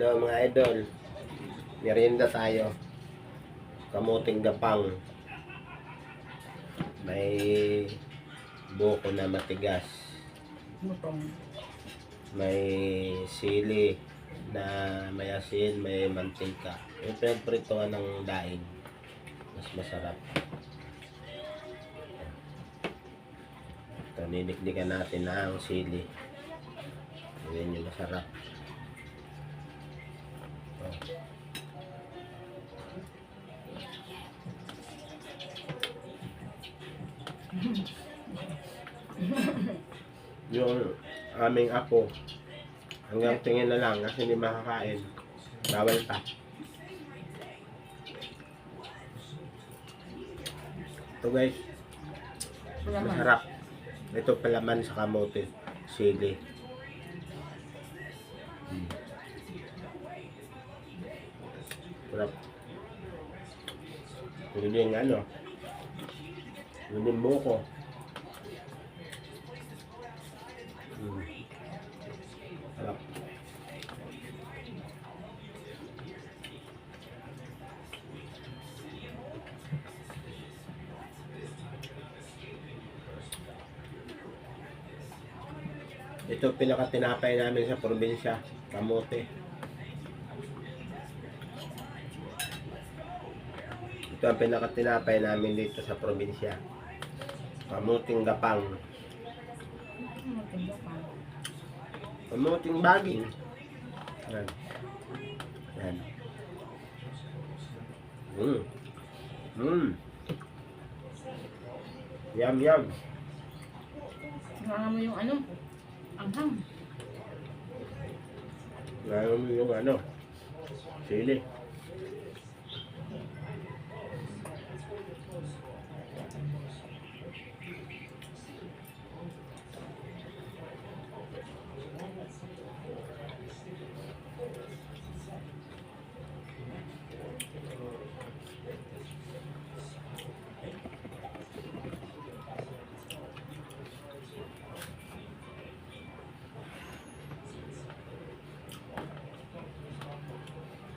Hello mga idol. Merienda tayo. Kamuting gapang. May buko na matigas. May sili na may asin, may mantika. Yung pinagprituhan ng daing. Mas masarap. Ito, ninikdikan natin na ang sili. Yan yung masarap. Yung aming apo hanggang tingin na lang kasi hindi makakain, bawal pa. Ito guys, masarap. Ito palaman sa kamote, sili. Sarap. Yun yung ano, yun yung buko. Sarap. Ito pinakatinapay namin sa probinsya, kamote. Ito ang pinakatinapay namin dito sa probinsya. Kamuting gapang. Kamuting baging. Yan. Yan. Yum, yum. Nakaka mo yung ano, anghang. Ngayon mo yung ano, sili.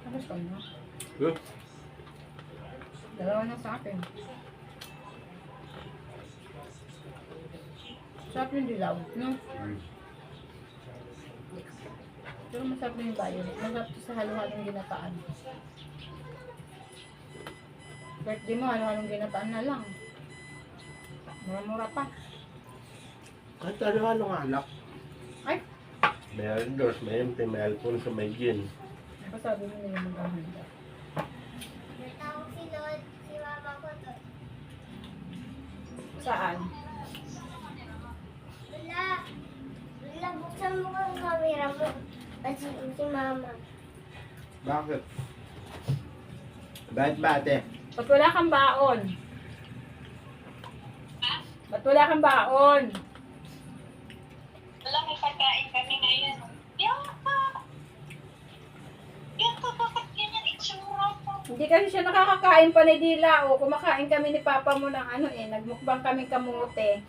Tapos ko na. Hmm? Dalawa na sa akin. Sarap yung dilaw, no? Pero masarap na yung bayo. Masarap sa halo-halong ginataan. Birthday mo, halo-halong ginataan na lang. Mura-mura pa. Kahit ano-anong alak. Ay! May aldors, may empty, may alfonso, may gin. Ako sabi mo nila maghahanda. Natawag si Lord, si mama ko to. Saan? Wala, buksan mo ang camera mo. Kasi si mama. Bakit? Bakit ba ate? Ba't wala kang baon? Ba't wala kang baon? Wala, may pagkain kami ngayon. Yan pa, bakit ganyan itsura ko? Hindi kasi siya nakakakain pa ni Dila. O, kumakain kami ni Papa mo ng ano eh. Nagmukbang kami kamote.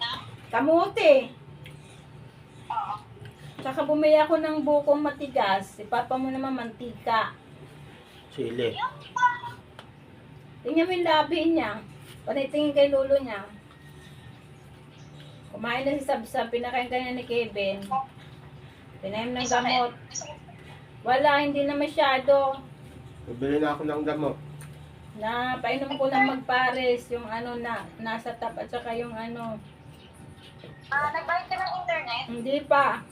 Na? Kamote! Oo. Tsaka bumili ako ng bukong matigas. Si Papa mo naman mantika. Sili. Yan pa. Tingnan mo yung labi niya. Panitingin kay lolo niya. Kumain na si Sabsab. Pinakain kanya ni Kevin. Pinainom ng gamot. Wala, hindi na masyado. Bibili na ako ng gamot. Na painom ko lang magpares. Yung ano na, nasa top at saka yung ano. Nagbayad ka ng internet? Hindi pa.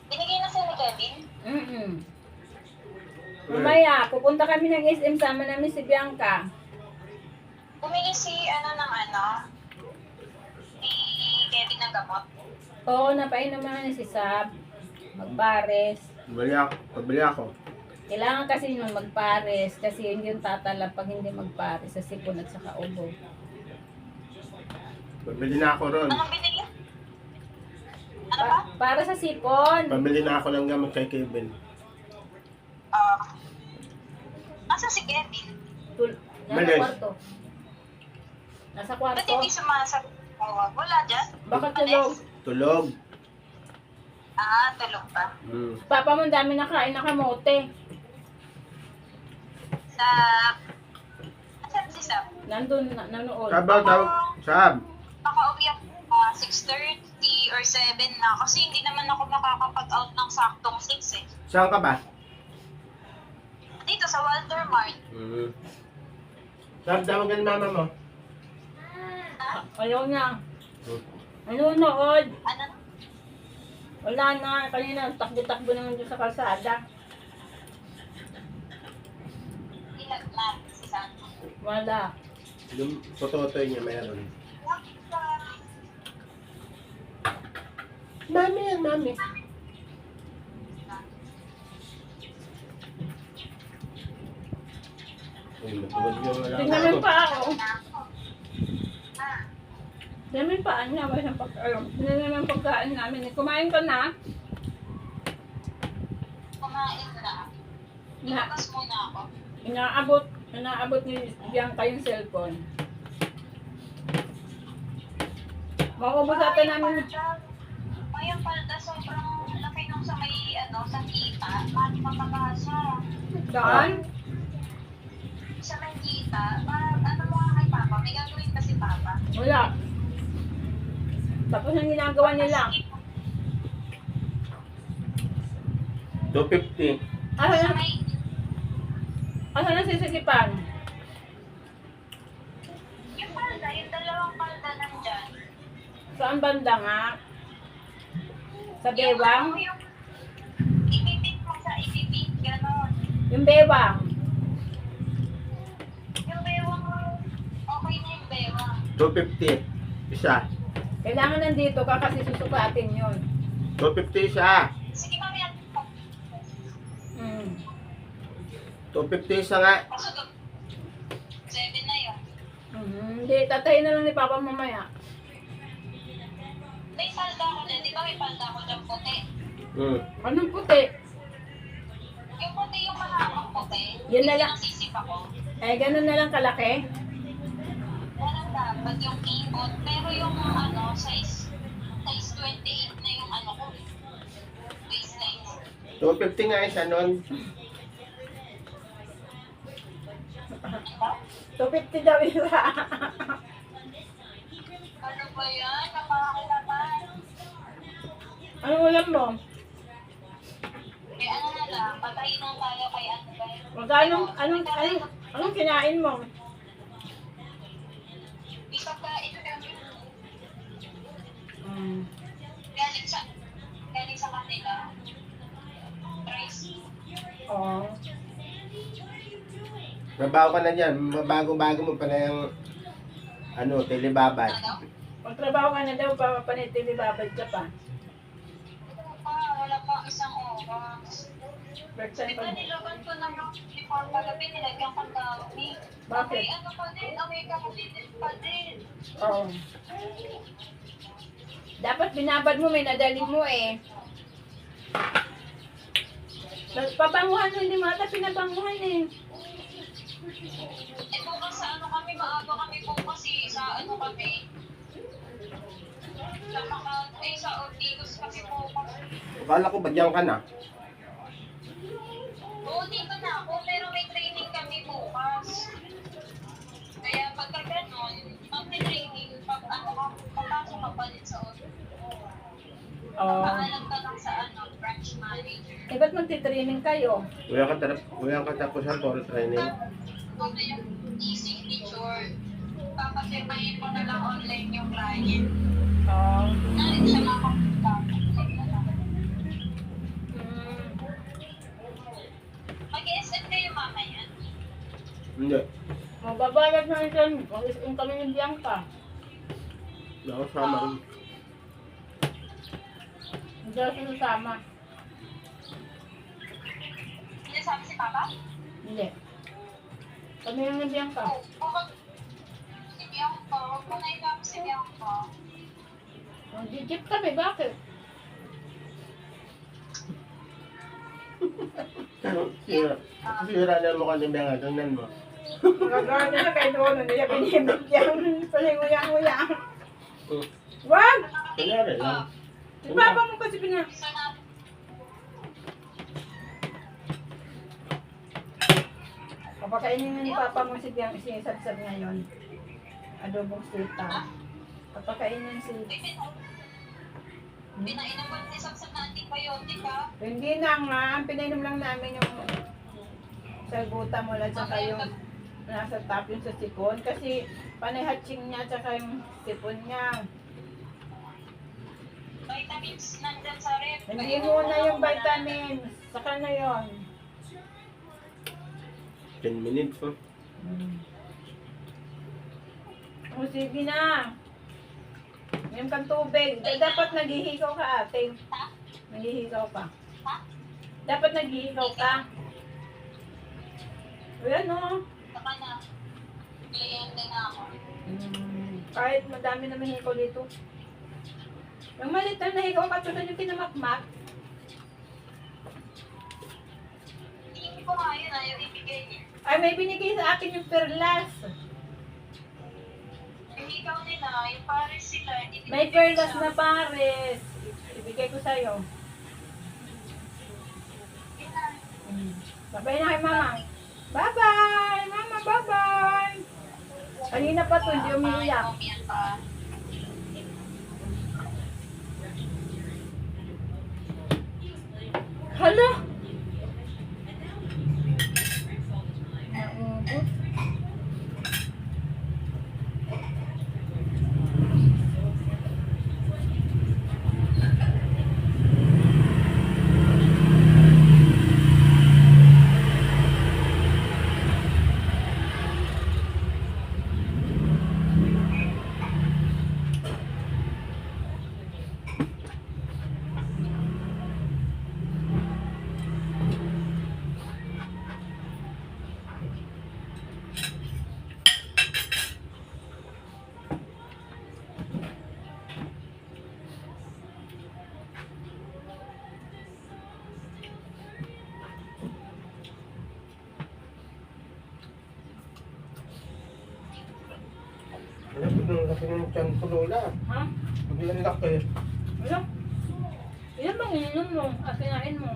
Binigay na sa'yo ni Kevin? Mamaya, pupunta kami ng SM. Sama namin si Bianca. Bumili si si Kevin ng gamot. Oo, napainom na ni si Sab. Magpares. Pabili ako. Kailangan kasi nung magpares kasi hindi yung tatalab pag hindi magpares sa sipon at saka ubo. Pabili na ako ron. Anong binili? Ano ba? Para sa sipon. Pabili na ako ng gamot kay Kevin. Asa si Kevin? Nasa Malis. kwarto. Nasa Ba't kwarto. hindi sumasagot? Wala dyan? Baka tulog. Tulog. Ah, tulog pa. Papa mo ang dami nakain na kamote. Sa... Asan si Sam? Nandun, nanood. Sab. Nakauwi ako 6:30 or 7 na kasi hindi naman ako nakakapag-out ng saktong 6 eh. Saan ka ba? Dito sa Walter Mart. Sab, tawagan mama mo. Ayaw na. Nanonood. Ano? Wala na. Kanina, takbo-takbo naman doon sa kalsada. Ilag na si Sam. Wala. Yung pototoy niya meron. Mami yan, mami. Uy, matuwad yung wala Tingnan mo ako. yung paa ko. Ah, Tingnan mo yung paa niya. Wala siyang pagkain. Tingnan mo yung pagkain namin. Kumain ka na. kumain na. Ilabas muna ako. Inaabot ni Bianca yung cellphone. Maubos ata namin. Yung palda sobrang laki nung sa may sa kita. Mali mapagasa. Saan? Sa may kita, parang ano mo nga kay Papa? May gagawin kasi Papa. Wala. Tapos ang ginagawa nila. 250. Asa Sa na, may, asa na sisikipan? yung palda, yung dalawang palda nandyan. Saan banda nga? Sa bewang? Yung ipipit mo sa ipipit, gano'n. Yung bewang. Yung bewang, okay na yung bewang. 250. Isa. Kailangan nandito ka kasi susukatin yun. 250 isa. Sige mami, ano po? Mm. 250 isa nga. Kaso 7 na yun. Hindi, tatayin na lang ni Papa mamaya. May palda ko din, di ba may palda ko dyan puti? Anong puti? Yung puti, yung mahabang puti. Yun na lang. Yung sisip ako. Eh, ganun na lang kalaki. Walang dapat yung ikot. Pero yung size 28 na yung ko. Waistline. 250 nga isa nun. 250 daw isa. Ano ba yan? Napakakilaman. Anong ulam mo? Eh ano na lang, patayin na tayo kay ano ba yun? Magkano, anong kinain mo? Di pagkain kami. Mm. Galing sa kanila. Rice. Oh. Mabago ka na dyan. Mabago-bago mo pa na yung telebabad. Ano? Magtrabaho ka na daw, papanitili-babad ka pa. Wala pa isang oras. Birthday Di pa. ba nilaban ko na yung before pagabi, nilagyan kang dami. Bakit? May ano pa din, amoy kakulitin pa din. Oo. Dapat binabad mo, may nadali mo eh. Pabanguhan mo, hindi mata pinabanguhan eh. Eh bukas sa kami, maaga kami bukas sa kami. Sa Ortigas kami bukas. Akala ko ba dyan ka na? Oo, dito na ako, pero may training kami bukas. Kaya pagka ganon, mag-training, papasok ka pa din sa Ortigas. Oo. Paalam ka lang sa branch manager. Eh, ba't magti-training kayo? Kuya ka tapusan for training. Kung na yung e-signature, papasirmahin mo na lang online yung client. Oo. Nalit siya makapunta. Mag-SM kayo mamaya. Hindi. Mababalag na rin yung kami ng Bianca. Hindi ako sama rin. Hindi ako sinasama. Hindi sabi si Papa? Hindi. Kami lang ng Bianca. Bukod si Bianca, huwag mo na ikaw si Bianca. Mag-jeep kami, bakit? Sira na mo kanina nga. Tingnan mo. Magagawa na kayo doon, hindi niya binibigyan. Palinguya-nguya. Wag! Kunyari lang. Si Papa mo kasi Isa natin Papakainin nga ni Papa mo si Biang sinisabsab ngayon. Adobong sita. Papakainin si... Pinainom ko ni Samsam na antibiotic ha. Hindi na nga, ang pinainom lang namin yung salbuta mo lang tsaka yung nasa top yung sa sipon. Kasi panay hatching niya tsaka yung sipon niya. Vitamins nandyan sa ref. Hindi muna yung vitamins. Saka na yun. 10 minutes, oh. O sige na. Ngayon kang tubig. Dapat naghihigaw ka ate. Naghihigaw ka. Dapat naghihigaw ka. Ayan o. Saka na. Kliyente na ako. Kahit madami na may higaw dito. Yung malit na nahigaw ka tulad yung kinamakmak. Hindi ko nga yun, ayaw ibigay niya. Ay, may binigay sa akin yung perlas. Yung ikaw nila, yung pares sila, hindi May perlas na pares. Ibigay ko sa'yo. Bye-bye na kay mama. Bye-bye! Mama, bye-bye! Kanina pa to, hindi umiiyak. Umiyak pa. Hala! Naubos. Laki ng tiyan ko, Lola. Ha? Biglang laki. Wala. Ilan bang ininom mo? Asinain mo?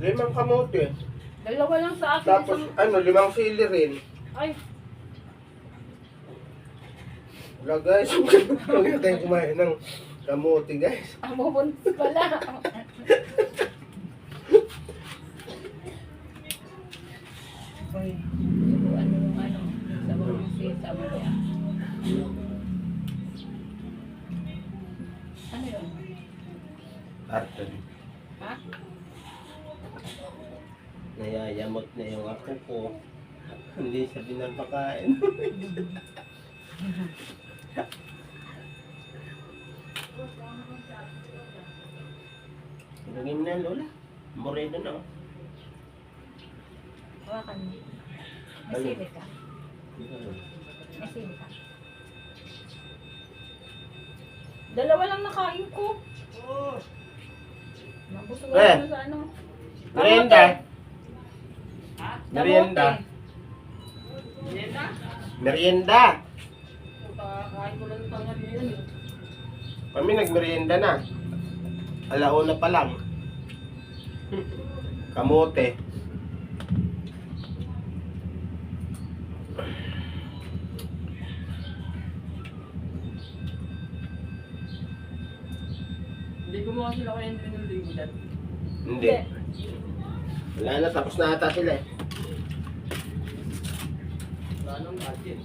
5 kamote. Dalawa lang sa akin. Tapos, isang- 5 sili rin. Ay, Wala guys, huwag na tayong kumain ng kamote guys. ang bubuntis pala. Uy, ano yung ano? Sa bubuntis, sa mga. Ano yun? Arton. Ha? Nayayamot na yung ako ko. Hindi siya pinapakain. Lagyan mo na yan, Lola. Moreno na. Oh. Hawakan mo. May sili ka. May sili ka. Dalawa lang nakain ko. Nabusog Eh. ako sa ano. Merienda. Kamote. Merienda. Merienda? Merienda. Kakain ko lang tangan yun. Kami nagmerienda na. Alauna pa lang. Kamote. Hindi ko mo kasi nakain din yung linggo dyan. Hindi. Wala na, tapos na ata sila eh. Wala nang budget.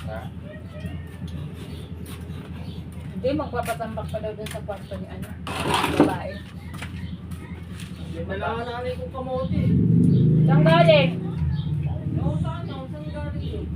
Ha? Hindi, magpapatambak pa daw dun sa kwarto ni ano. Babae. Kailangan nanay kong kamote. Saan galing? Oo, saan? Saan galing yun?